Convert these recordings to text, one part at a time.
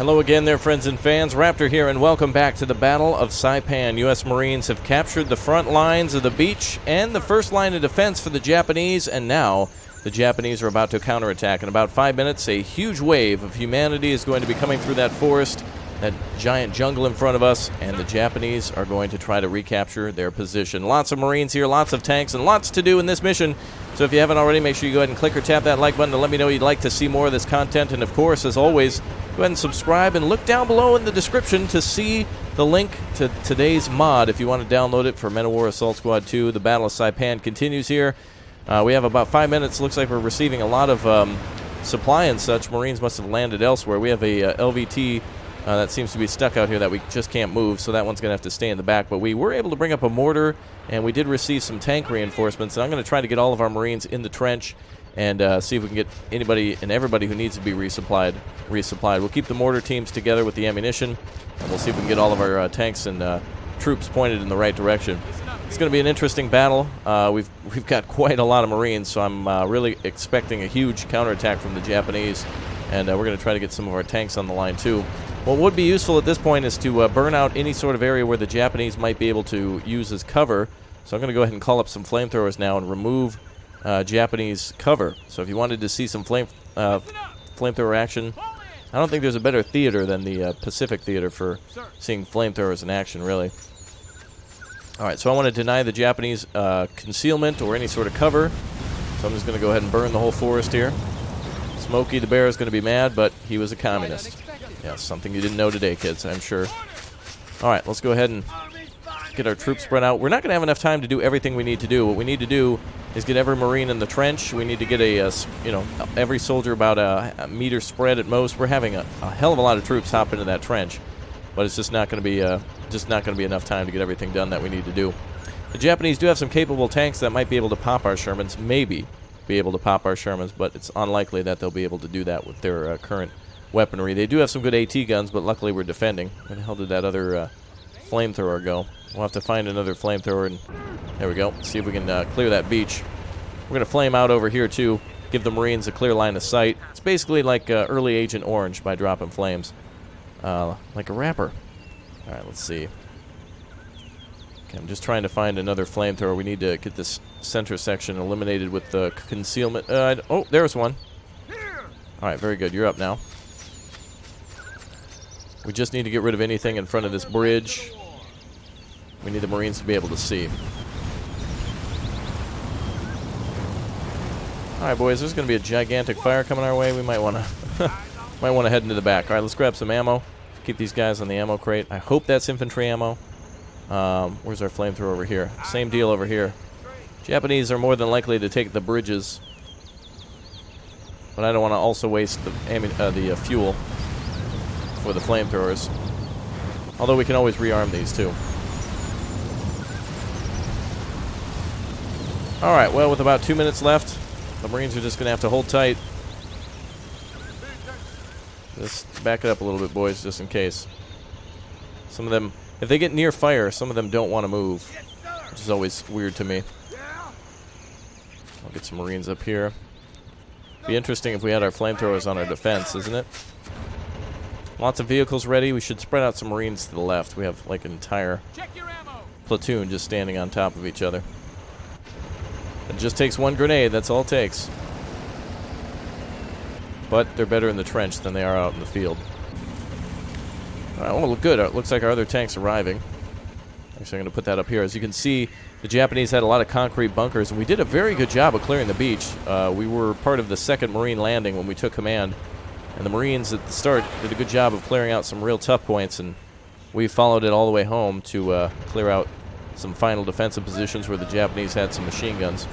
Hello again there, friends and fans. Raptor here, and welcome back to the Battle of Saipan. U.S. Marines have captured the front lines of the beach and the first line of defense for the Japanese, and now the Japanese are about to counterattack. In about 5 minutes, a huge wave of humanity is going to be coming through that forest, that giant jungle in front of us, and the Japanese are going to try to recapture their position. Lots of Marines here, lots of tanks, and lots to do in this mission. So if you haven't already, make sure you go ahead and click or tap that like button to let me know you'd like to see more of this content. And of course, as always, go ahead and subscribe and look down below in the description to see the link to today's mod if you want to download it for Men of War Assault Squad 2. The Battle of Saipan continues here. We have about 5 minutes. Looks like we're receiving a lot of supply and such. Marines must have landed elsewhere. We have a LVT that seems to be stuck out here that we just can't move, so that one's going to have to stay in the back. But we were able to bring up a mortar, and we did receive some tank reinforcements. And I'm going to try to get all of our Marines in the trench and see if we can get anybody and everybody who needs to be resupplied. We'll keep the mortar teams together with the ammunition, and we'll see if we can get all of our tanks and troops pointed in the right direction. It's going to be an interesting battle. We've got quite a lot of Marines, so I'm really expecting a huge counterattack from the Japanese, and we're going to try to get some of our tanks on the line too. What would be useful at this point is to burn out any sort of area where the Japanese might be able to use as cover. So I'm going to go ahead and call up some flamethrowers now and remove Japanese cover. So if you wanted to see some flamethrower action, I don't think there's a better theater than the Pacific Theater for seeing flamethrowers in action, really. Alright, so I want to deny the Japanese concealment or any sort of cover. So I'm just going to go ahead and burn the whole forest here. Smokey the Bear is going to be mad, but he was a communist. Yeah, something you didn't know today, kids, I'm sure. Alright, let's go ahead and get our troops spread out. We're not going to have enough time to do everything we need to do. What we need to do is get every Marine in the trench. We need to get every soldier about a meter spread at most. We're having a hell of a lot of troops hop into that trench, but it's just not going to be enough time to get everything done that we need to do. The Japanese do have some capable tanks that might be able to pop our Shermans, maybe be able to pop our Shermans, but it's unlikely that they'll be able to do that with their current weaponry. They do have some good AT guns, but luckily we're defending. Where the hell did that other flamethrower go? We'll have to find another flamethrower, and there we go. See if we can clear that beach. We're going to flame out over here, too. Give the Marines a clear line of sight. It's basically like early Agent Orange by dropping flames. Like a rapper. Alright, let's see. Okay, I'm just trying to find another flamethrower. We need to get this center section eliminated with the concealment. Oh, there's one. Alright, very good. You're up now. We just need to get rid of anything in front of this bridge. We need the Marines to be able to see. Alright, boys, there's going to be a gigantic fire coming our way. We might want to head into the back. Alright, let's grab some ammo. Keep these guys on the ammo crate. I hope that's infantry ammo. Where's our flamethrower over here? Same deal over here. Japanese are more than likely to take the bridges, but I don't want to also waste the fuel for the flamethrowers. Although we can always rearm these too. Alright, well, with about 2 minutes left, the Marines are just going to have to hold tight. Just back it up a little bit, boys, just in case. Some of them, if they get near fire, some of them don't want to move, which is always weird to me. I'll get some Marines up here. Be interesting if we had our flamethrowers on our defense, isn't it? Lots of vehicles ready. We should spread out some Marines to the left. We have like an entire platoon just standing on top of each other. It just takes one grenade. That's all it takes. But they're better in the trench than they are out in the field. Alright, well, look good. It looks like our other tank's arriving. Actually, I'm going to put that up here. As you can see, the Japanese had a lot of concrete bunkers, and we did a very good job of clearing the beach. We were part of the 2nd Marine landing when we took command. And the Marines at the start did a good job of clearing out some real tough points, and we followed it all the way home to clear out some final defensive positions where the Japanese had some machine guns.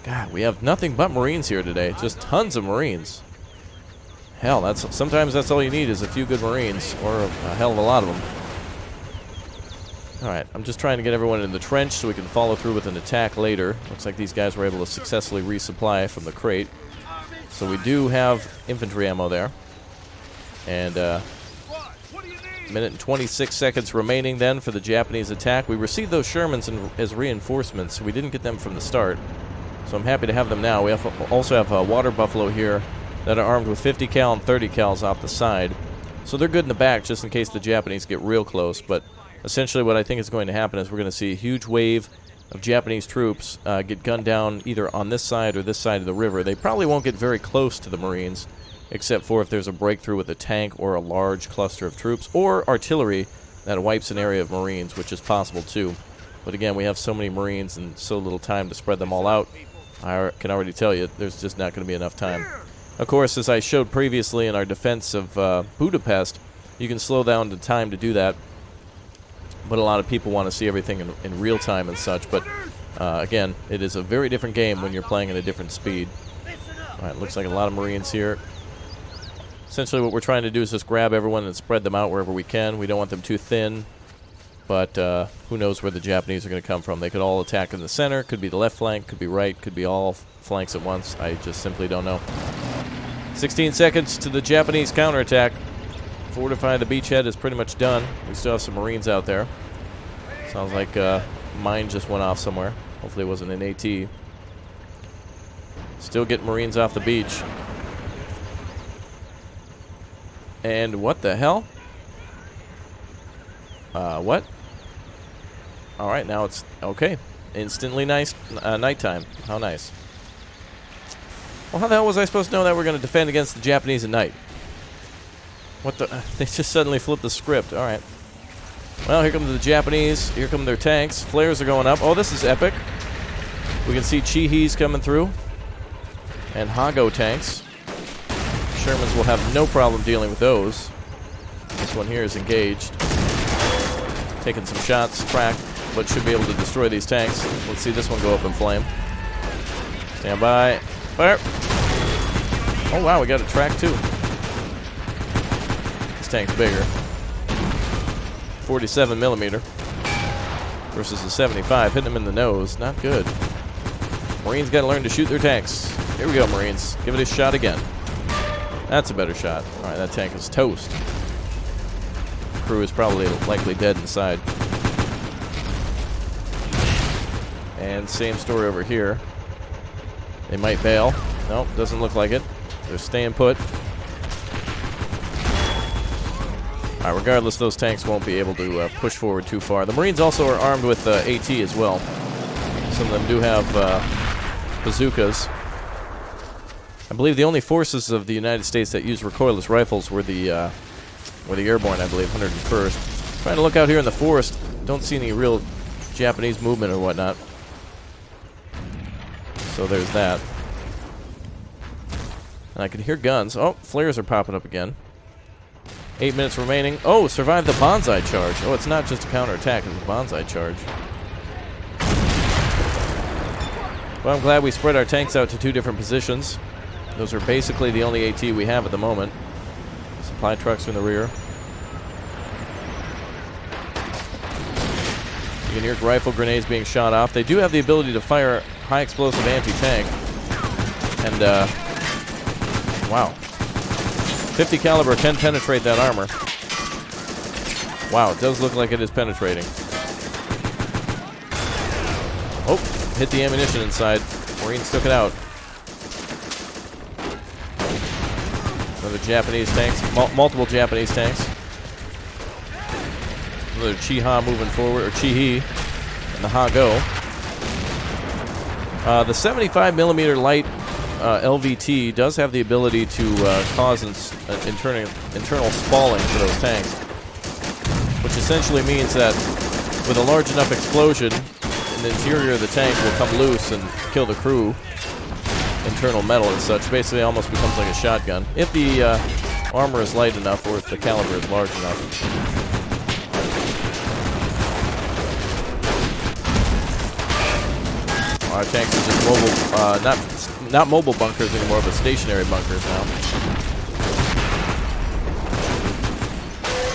God, we have nothing but Marines here today. Just tons of Marines. Hell, sometimes that's all you need is a few good Marines, or a hell of a lot of them. Alright, I'm just trying to get everyone in the trench so we can follow through with an attack later. Looks like these guys were able to successfully resupply from the crate. So we do have infantry ammo there. And minute and 26 seconds remaining then for the Japanese attack. We received those Shermans as reinforcements. We didn't get them from the start, so I'm happy to have them now. We also have a water buffalo here that are armed with 50 cal and 30 cals off the side. So they're good in the back just in case the Japanese get real close. But essentially what I think is going to happen is we're going to see a huge wave of Japanese troops get gunned down either on this side or this side of the river. They probably won't get very close to the Marines, except for if there's a breakthrough with a tank or a large cluster of troops, or artillery that wipes an area of Marines, which is possible too. But again, we have so many Marines and so little time to spread them all out. I can already tell you there's just not going to be enough time. Of course, as I showed previously in our defense of Budapest, you can slow down the time to do that. But a lot of people want to see everything in real time and such. But again, it is a very different game when you're playing at a different speed. All right, looks like a lot of Marines here. Essentially what we're trying to do is just grab everyone and spread them out wherever we can. We don't want them too thin. But who knows where the Japanese are going to come from. They could all attack in the center. Could be the left flank. Could be right. Could be all flanks at once. I just simply don't know. 16 seconds to the Japanese counterattack. Fortify the beachhead is pretty much done. We still have some Marines out there. Sounds like mine just went off somewhere. Hopefully it wasn't an AT. Still getting Marines off the beach. And what the hell? What? Alright, now it's okay. Instantly nice nighttime. How nice. Well, how the hell was I supposed to know that we're going to defend against the Japanese at night? What the? They just suddenly flipped the script. Alright. Well, here come the Japanese. Here come their tanks. Flares are going up. Oh, this is epic. We can see Chihis coming through. And Hago tanks. Shermans will have no problem dealing with those. This one here is engaged. Taking some shots, cracked, but should be able to destroy these tanks. Let's see this one go up in flame. Stand by. Fire! Oh wow, we got a track too. This tank's bigger. 47 millimeter versus a 75. Hitting them in the nose. Not good. Marines got to learn to shoot their tanks. Here we go, Marines. Give it a shot again. That's a better shot. Alright, that tank is toast. Crew is probably likely dead inside. And same story over here. They might bail. Nope, doesn't look like it. They're staying put. Alright, regardless, those tanks won't be able to push forward too far. The Marines also are armed with AT as well. Some of them do have bazookas. I believe the only forces of the United States that use recoilless rifles were the airborne, I believe, 101st. Trying to look out here in the forest. Don't see any real Japanese movement or whatnot. So there's that. And I can hear guns. Oh, flares are popping up again. 8 minutes remaining. Oh, survived the Banzai charge. Oh, it's not just a counterattack, it's a Banzai charge. Well, I'm glad we spread our tanks out to 2 different positions. Those are basically the only AT we have at the moment. Supply trucks in the rear. You can hear rifle grenades being shot off. They do have the ability to fire high explosive anti-tank. And, wow. 50 caliber can penetrate that armor. Wow, it does look like it is penetrating. Oh, hit the ammunition inside. Marines took it out. Another Japanese tanks, multiple Japanese tanks. Another Chiha moving forward, or Chihi, and the Ha-Go. The 75 millimeter light LVT does have the ability to cause internal spalling for those tanks, which essentially means that with a large enough explosion, the interior of the tank will come loose and kill the crew. Internal metal and such. Basically almost becomes like a shotgun if the armor is light enough or if the caliber is large enough. Our tanks are just mobile, not mobile bunkers anymore, but stationary bunkers now.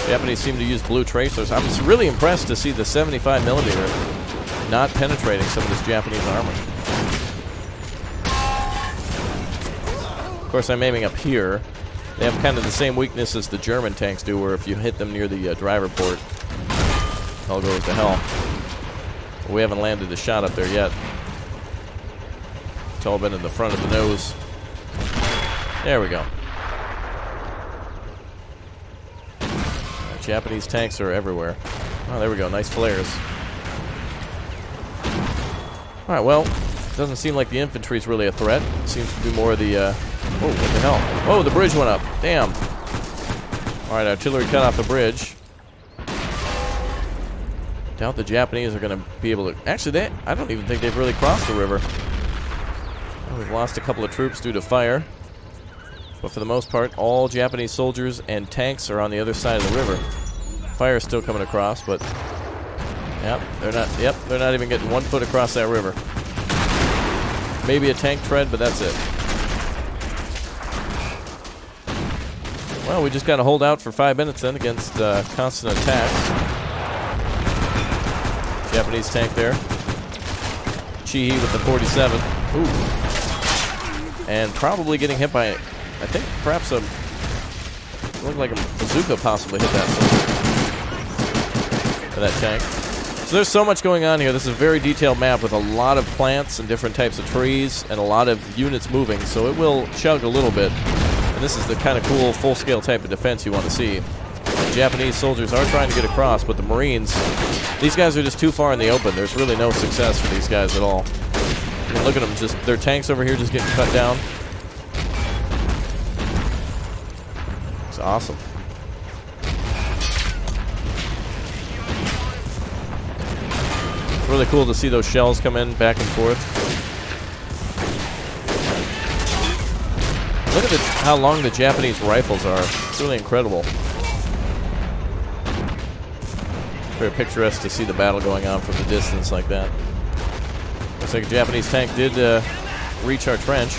Japanese seem to use blue tracers. I'm just really impressed to see the 75 millimeter not penetrating some of this Japanese armor. Of course, I'm aiming up here. They have kind of the same weakness as the German tanks do, where if you hit them near the driver port, hell goes to hell. But we haven't landed a shot up there yet. It's all been in the front of the nose. There we go. Japanese tanks are everywhere. Oh, there we go. Nice flares. All right, well, doesn't seem like the infantry is really a threat. It seems to be more the... oh, what the hell? Oh, the bridge went up. Damn. All right, artillery cut off the bridge. Doubt the Japanese are going to be able to... Actually, I don't even think they've really crossed the river. Well, we've lost a couple of troops due to fire. But for the most part, all Japanese soldiers and tanks are on the other side of the river. Fire is still coming across, but... they're not even getting 1 foot across that river. Maybe a tank tread, but that's it. Well, we just got to hold out for 5 minutes then against constant attacks. Japanese tank there. Chihi with the 47. Ooh. And probably getting hit by, I think, perhaps looked like a bazooka possibly hit that tank. So there's so much going on here. This is a very detailed map with a lot of plants and different types of trees and a lot of units moving, so it will chug a little bit. And this is the kind of cool full-scale type of defense you want to see. The Japanese soldiers are trying to get across, but the Marines, these guys are just too far in the open. There's really no success for these guys at all. I mean, look at them, just their tanks over here just getting cut down. It's awesome. It's really cool to see those shells come in back and forth. Look at how long the Japanese rifles are. It's really incredible. Very picturesque to see the battle going on from the distance like that. Looks like a Japanese tank did reach our trench.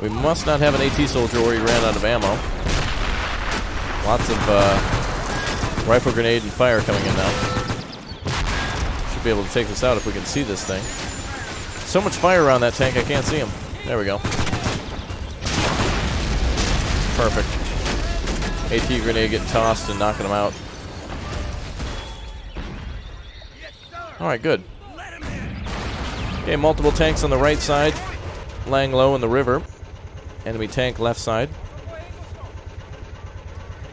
We must not have an AT soldier or he ran out of ammo. Lots of rifle grenade and fire coming in now. Should be able to take this out if we can see this thing. So much fire around that tank, I can't see him. There we go. Perfect. AT grenade getting tossed and knocking him out. Alright, good. Okay, multiple tanks on the right side, laying low in the river. Enemy tank left side.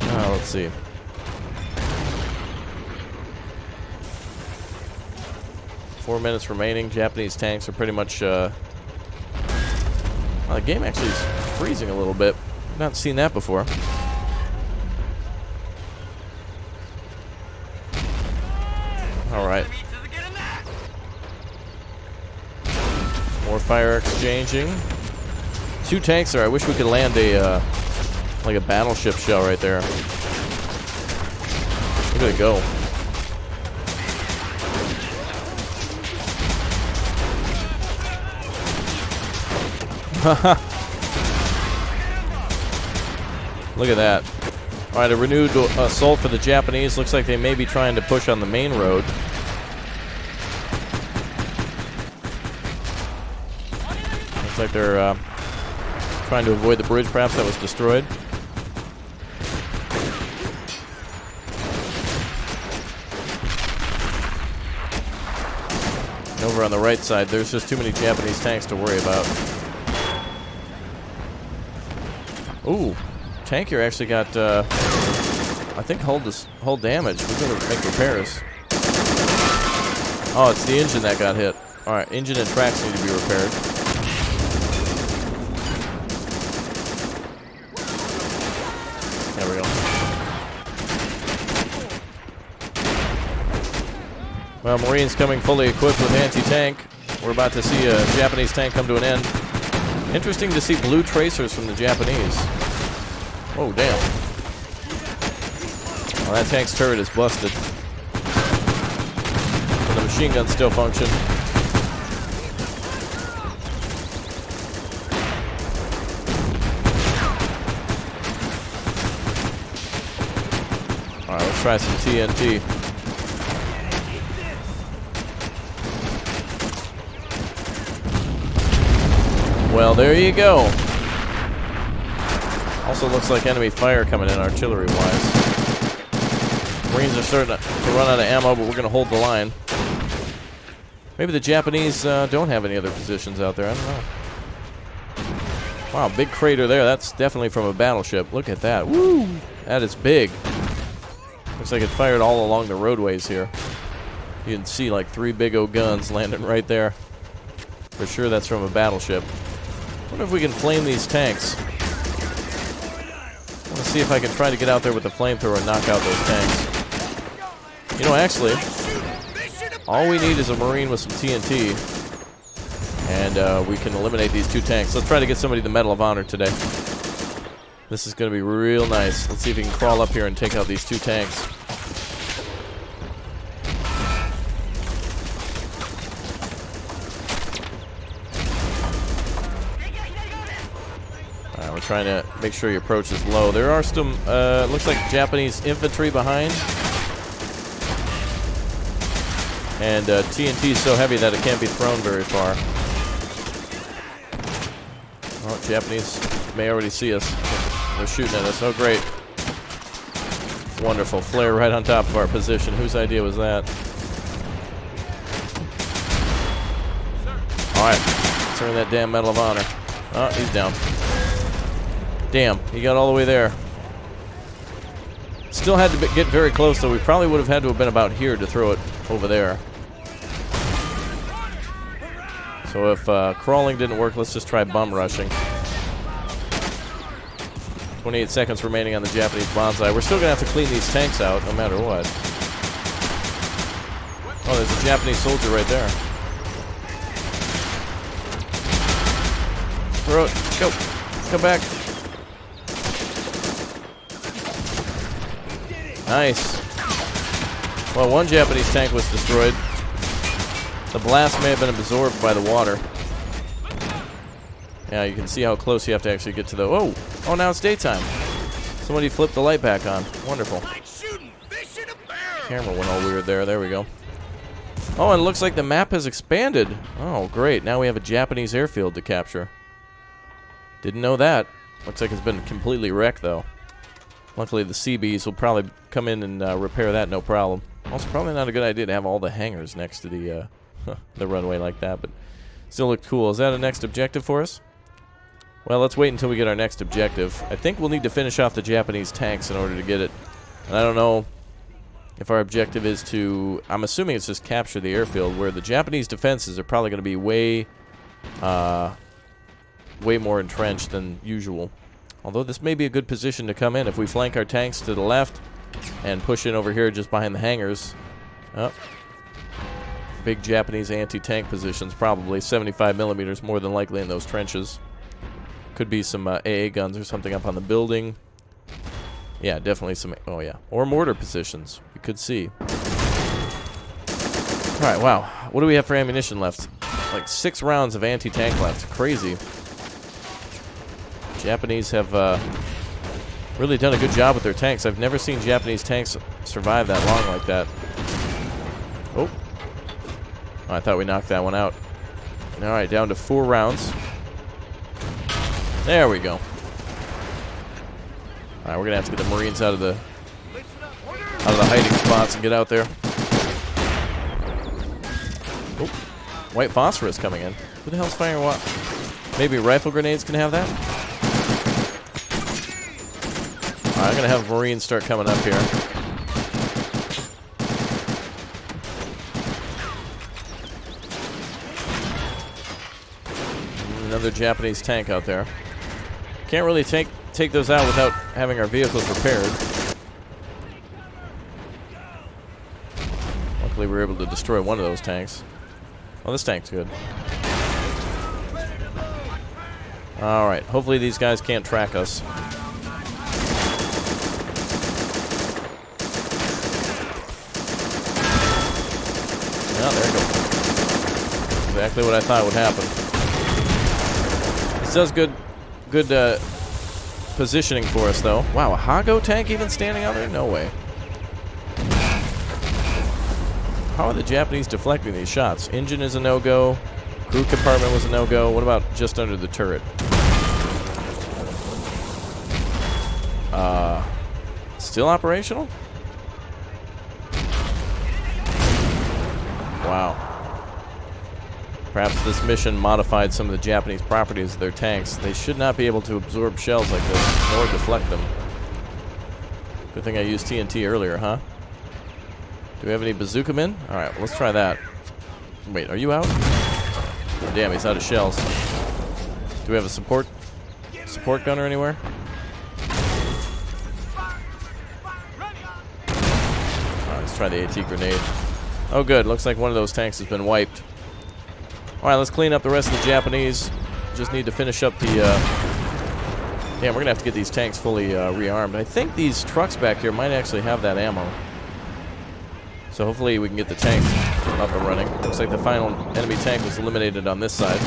Let's see. Four minutes remaining. Japanese tanks are pretty much... the game actually is freezing a little bit. Not seen that before. Alright. More fire exchanging. 2 tanks there. I wish we could land a like a battleship shell right there. Look at it go. Look at that. Alright, a renewed assault for the Japanese. Looks like they may be trying to push on the main road. Looks like they're trying to avoid the bridge, perhaps, that was destroyed. And over on the right side, there's just too many Japanese tanks to worry about. Ooh, tank here actually got, I think, hull damage. We better make repairs. Oh, it's the engine that got hit. All right, engine and tracks need to be repaired. There we go. Well, Marines coming fully equipped with anti-tank. We're about to see a Japanese tank come to an end. Interesting to see blue tracers from the Japanese. Oh, damn. Well, that tank's turret is busted. But the machine guns still function. Alright, let's try some TNT. Well, there you go. Also looks like enemy fire coming in artillery-wise. Marines are starting to run out of ammo, but we're going to hold the line. Maybe the Japanese don't have any other positions out there. I don't know. Wow, big crater there. That's definitely from a battleship. Look at that. Woo! That is big. Looks like it fired all along the roadways here. You can see like 3 big old guns landing right there. For sure that's from a battleship. Wonder if we can flame these tanks. I want to see if I can try to get out there with the flamethrower and knock out those tanks. You know, actually, all we need is a Marine with some TNT. And we can eliminate these 2 tanks. Let's try to get somebody the Medal of Honor today. This is going to be real nice. Let's see if we can crawl up here and take out these 2 tanks. Alright, we're trying to make sure your approach is low. There are some, looks like Japanese infantry behind. And TNT is so heavy that it can't be thrown very far. Oh, Japanese may already see us. They're shooting at us. Oh, great. Wonderful. Flare right on top of our position. Whose idea was that? Alright. Turn that damn Medal of Honor. Oh, he's down. Damn. He got all the way there. Still had to get very close, though. We probably would have had to have been about here to throw it over there. So if crawling didn't work, let's just try bum rushing. 28 seconds remaining on the Japanese Banzai. We're still going to have to clean these tanks out, no matter what. Oh, there's a Japanese soldier right there. Throw it. Go. Come back. Nice. Well, one Japanese tank was destroyed. The blast may have been absorbed by the water. Yeah, you can see how close you have to actually get to the... Oh! Oh, now it's daytime. Somebody flipped the light back on. Wonderful. Camera went all weird there. There we go. Oh, and it looks like the map has expanded. Oh, great. Now we have a Japanese airfield to capture. Didn't know that. Looks like it's been completely wrecked, though. Luckily, the Seabees will probably come in and repair that, no problem. Also, probably not a good idea to have all the hangars next to the runway like that, but still looked cool. Is that a next objective for us? Well, let's wait until we get our next objective. I think we'll need to finish off the Japanese tanks in order to get it. And I don't know if our objective is to... I'm assuming it's just capture the airfield, where the Japanese defenses are probably going to be way more entrenched than usual. Although this may be a good position to come in if we flank our tanks to the left and push in over here just behind the hangars. Oh. Big Japanese anti-tank positions, probably 75 millimeters more than likely in those trenches. Could be some AA guns or something up on the building. Yeah, definitely some... Oh, yeah. Or mortar positions. We could see. Alright, wow. What do we have for ammunition left? Like 6 rounds of anti-tank left. Crazy. Japanese have really done a good job with their tanks. I've never seen Japanese tanks survive that long like that. Oh. Oh, I thought we knocked that one out. Alright, down to 4 rounds. There we go. Alright, we're gonna have to get the Marines out of the hiding spots and get out there. Oh, white phosphorus coming in. Who the hell's firing what? Maybe rifle grenades can have that? Alright, I'm gonna have Marines start coming up here. Another Japanese tank out there. Can't really take those out without having our vehicles repaired. Luckily, we were able to destroy one of those tanks. Oh, this tank's good. Alright, hopefully these guys can't track us. Oh, there we go. Exactly what I thought would happen. This does good positioning for us, though. Wow, a Hago tank even standing out there? No way. How are the Japanese deflecting these shots? Engine is a no-go. Crew compartment was a no-go. What about just under the turret? Still operational? Wow. Perhaps this mission modified some of the Japanese properties of their tanks. They should not be able to absorb shells like this, nor deflect them. Good thing I used TNT earlier, huh? Do we have any bazooka men? Alright, let's try that. Wait, are you out? Oh, damn, he's out of shells. Do we have a support gunner anywhere? Alright, let's try the AT grenade. Oh good, looks like one of those tanks has been wiped. Alright, let's clean up the rest of the Japanese. Just need to finish up the... Damn, we're gonna have to get these tanks fully rearmed. I think these trucks back here might actually have that ammo. So hopefully we can get the tanks up and running. Looks like the final enemy tank was eliminated on this side.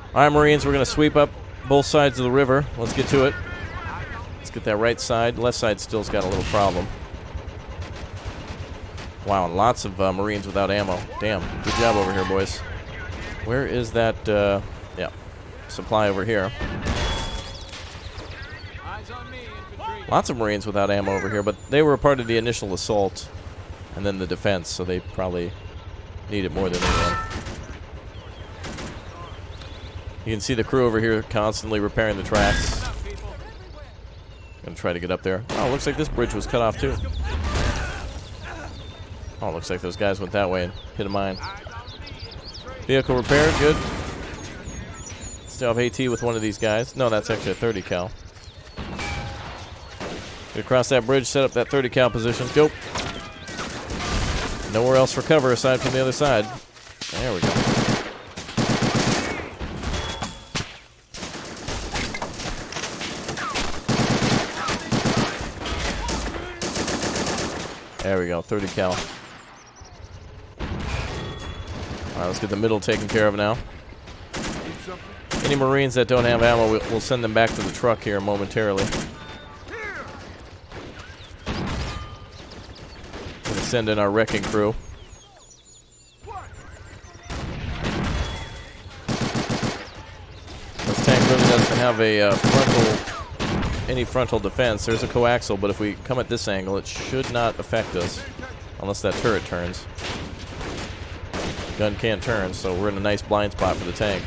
Alright, Marines, we're gonna sweep up both sides of the river. Let's get to it. Let's get that right side. Left side still's got a little problem. Wow, lots of Marines without ammo. Damn, good job over here, boys. Where is that, yeah, supply over here? Lots of Marines without ammo over here, but they were a part of the initial assault and then the defense, so they probably need it more than anyone. You can see the crew over here constantly repairing the tracks. Gonna try to get up there. Oh, looks like this bridge was cut off too. Oh, looks like those guys went that way and hit a mine. Vehicle repaired, good. Still have AT with one of these guys. No, that's actually a 30 cal. Get across that bridge, set up that 30 cal position. Go. Nowhere else for cover aside from the other side. There we go. There we go, 30 cal. Alright, let's get the middle taken care of now. Any Marines that don't have ammo, we'll send them back to the truck here momentarily. Gonna send in our wrecking crew. This tank really doesn't have a any frontal defense. There's a coaxial, but if we come at this angle, it should not affect us. Unless that turret turns. Gun can't turn, so we're in a nice blind spot for the tank.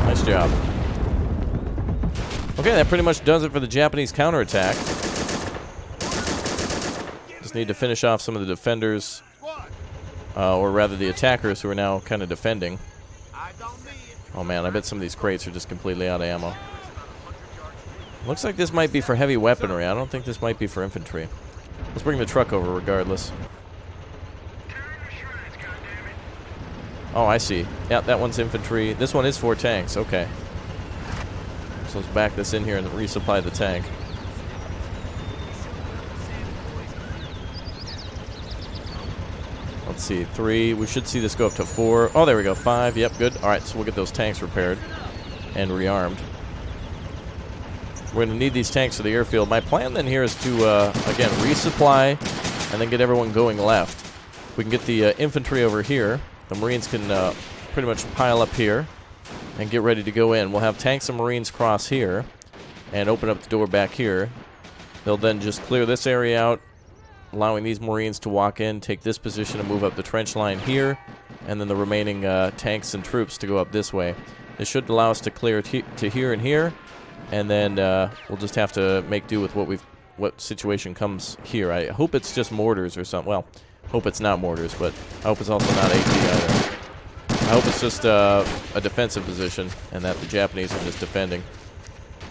Nice job. Okay, that pretty much does it for the Japanese counterattack. Just need to finish off some of the defenders, or rather the attackers who are now kind of defending. Oh man, I bet some of these crates are just completely out of ammo. Looks like this might be for heavy weaponry. I don't think this might be for infantry. Let's bring the truck over regardless. Oh, I see. Yeah, that one's infantry. This one is for tanks. Okay. So let's back this in here and resupply the tank. Let's see, 3. We should see this go up to 4. Oh, there we go. 5. Yep, good. All right, so we'll get those tanks repaired and rearmed. We're going to need these tanks for the airfield. My plan then here is to, again, resupply and then get everyone going left. We can get the infantry over here. The Marines can pretty much pile up here and get ready to go in. We'll have tanks and Marines cross here and open up the door back here. They'll then just clear this area out, allowing these Marines to walk in, take this position, and move up the trench line here, and then the remaining tanks and troops to go up this way. This should allow us to clear to here and here, and then we'll just have to make do with what situation comes here. I hope it's just mortars or something. Well, hope it's not mortars, but I hope it's also not AT either. I hope it's just a defensive position, and that the Japanese are just defending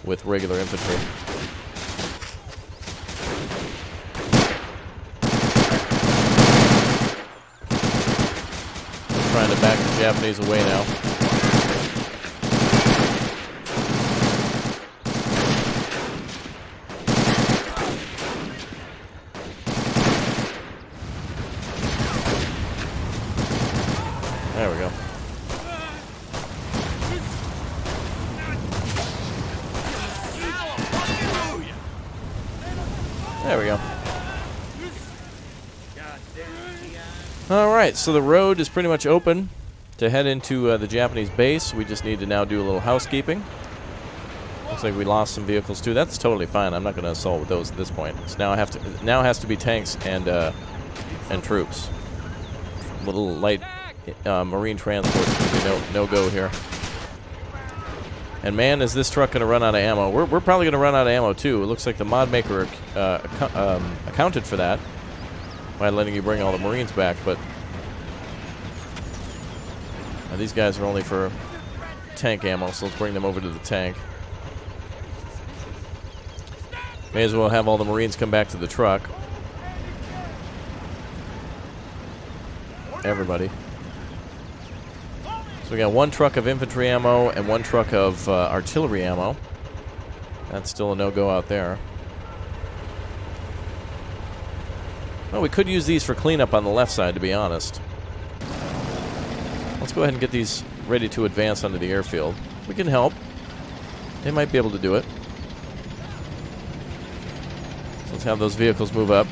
with regular infantry. Trying to back the Japanese away now. There we go. There we go. Alright, so the road is pretty much open to head into the Japanese base. We just need to now do a little housekeeping. Looks like we lost some vehicles too. That's totally fine. I'm not going to assault with those at this point. So now now it has to be tanks and troops. Little light marine transport no go here. And man, is this truck going to run out of ammo? We're probably going to run out of ammo too. It looks like the mod maker accounted for that by letting you bring all the Marines back, but these guys are only for tank ammo, so let's bring them over to the tank. May as well have all the Marines come back to the truck. Everybody. So we got one truck of infantry ammo and one truck of artillery ammo. That's still a no-go out there. Well, we could use these for cleanup on the left side, to be honest. Let's go ahead and get these ready to advance onto the airfield. We can help. They might be able to do it. So let's have those vehicles move up.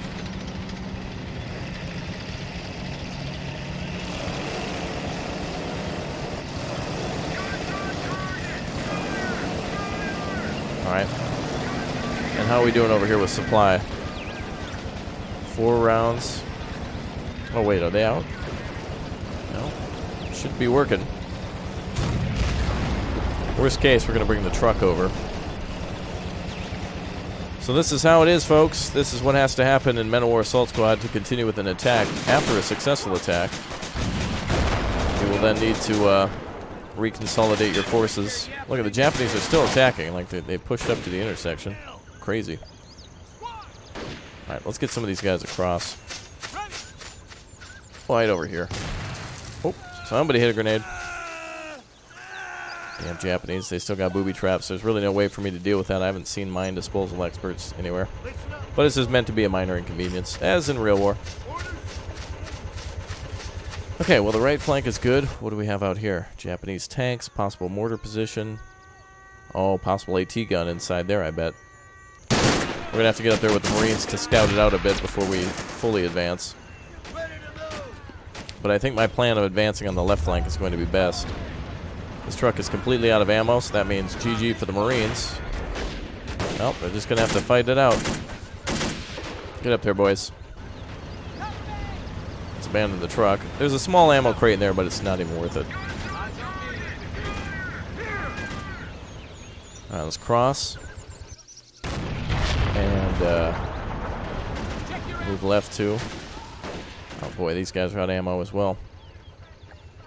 Alright. And how are we doing over here with supply? 4 rounds. Oh wait, are they out? No. Should be working. Worst case, we're going to bring the truck over. So this is how it is, folks. This is what has to happen in Men of War Assault Squad to continue with an attack. After a successful attack, you will then need to reconsolidate your forces. Look at the Japanese are still attacking. Like they pushed up to the intersection. Crazy. Alright, let's get some of these guys across. Right over here. Oh, somebody hit a grenade. Damn Japanese, they still got booby traps. There's really no way for me to deal with that. I haven't seen mine disposal experts anywhere. But this is meant to be a minor inconvenience, as in real war. Okay, well the right flank is good. What do we have out here? Japanese tanks, possible mortar position. Oh, possible AT gun inside there, I bet. We're going to have to get up there with the Marines to scout it out a bit before we fully advance. But I think my plan of advancing on the left flank is going to be best. This truck is completely out of ammo, so that means GG for the Marines. Well, they're just going to have to fight it out. Get up there, boys. Let's abandon the truck. There's a small ammo crate in there, but it's not even worth it. Alright, let's cross. And move left too. Oh boy, these guys are out of ammo as well.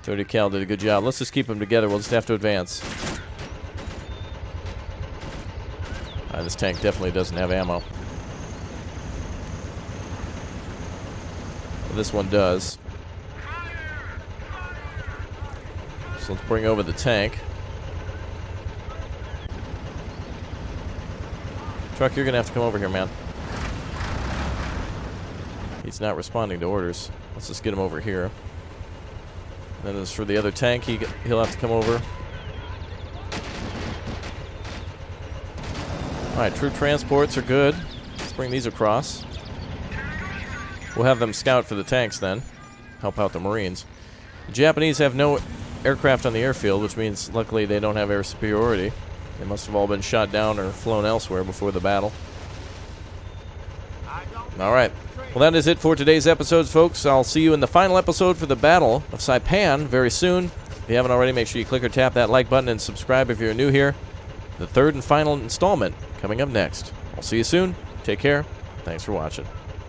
30 cal did a good job. Let's just keep them together. We'll just have to advance. This tank definitely doesn't have ammo. Well, this one does. So let's bring over the tank. Truck, you're going to have to come over here, man. He's not responding to orders. Let's just get him over here. And then as for the other tank, he'll have to come over. Alright, troop transports are good. Let's bring these across. We'll have them scout for the tanks then. Help out the Marines. The Japanese have no aircraft on the airfield, which means luckily they don't have air superiority. They must have all been shot down or flown elsewhere before the battle. Alright. Well, that is it for today's episodes, folks. I'll see you in the final episode for the Battle of Saipan very soon. If you haven't already, make sure you click or tap that like button and subscribe if you're new here. The third and final installment coming up next. I'll see you soon. Take care. Thanks for watching.